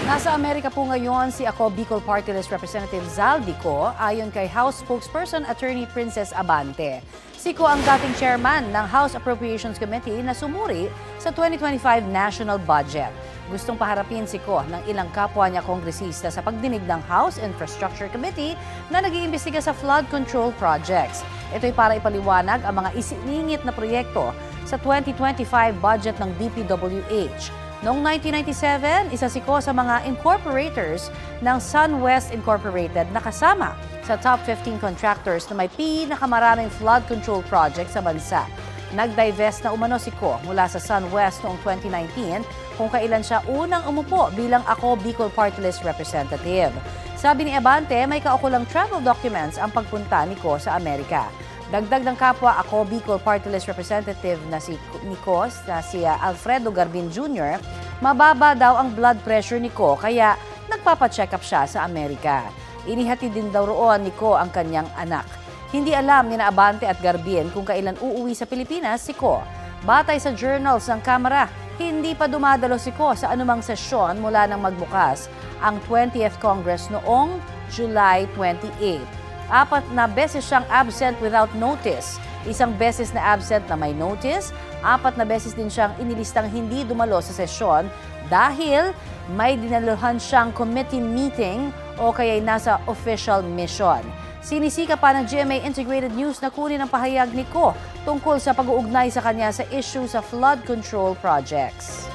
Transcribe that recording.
Nasa Amerika po ngayon si Ako Bicol Party List Representative Zaldi Co ayon kay House Spokesperson Attorney Princess Abante. Si Co ang dating chairman ng House Appropriations Committee na sumuri sa 2025 national budget. Gustong paharapin si Co ng ilang kapwa niya kongresista sa pagdinig ng House Infrastructure Committee na nag-iimbestiga sa flood control projects. Ito'y para ipaliwanag ang mga isiningit na proyekto sa 2025 budget ng DPWH. Noong 1997, isa si Co sa mga incorporators ng SunWest Incorporated na kasama sa top 15 contractors na may pinakamaraming flood control project sa bansa. Nag-divest na umano si Co mula sa SunWest noong 2019 kung kailan siya unang umupo bilang Ako Bicol Party List Representative. Sabi ni Abante, may kaukulang travel documents ang pagpunta ni Co sa Amerika. Dagdag ng kapwa Ako Bicol Party List Representative na si Nicos, na si Alfredo Garbin Jr., mababa daw ang blood pressure ni Co kaya nagpapacheck up siya sa Amerika. Inihatid din daw roon ni Co ang kanyang anak. Hindi alam ni na Abante at Garbin kung kailan uuwi sa Pilipinas si Co. Batay sa journals ng Kamara, hindi pa dumadalo si Co sa anumang sesyon mula nang magbukas ang 20th Congress noong July 28. 4 na beses siyang absent without notice. 1 beses na absent na may notice. 4 na beses din siyang inilistang hindi dumalo sa sesyon dahil may dinaluhan siyang committee meeting o kaya'y nasa official mission. Sinisika pa ng GMA Integrated News na kunin ang pahayag ni Co tungkol sa pag-uugnay sa kanya sa issue sa flood control projects.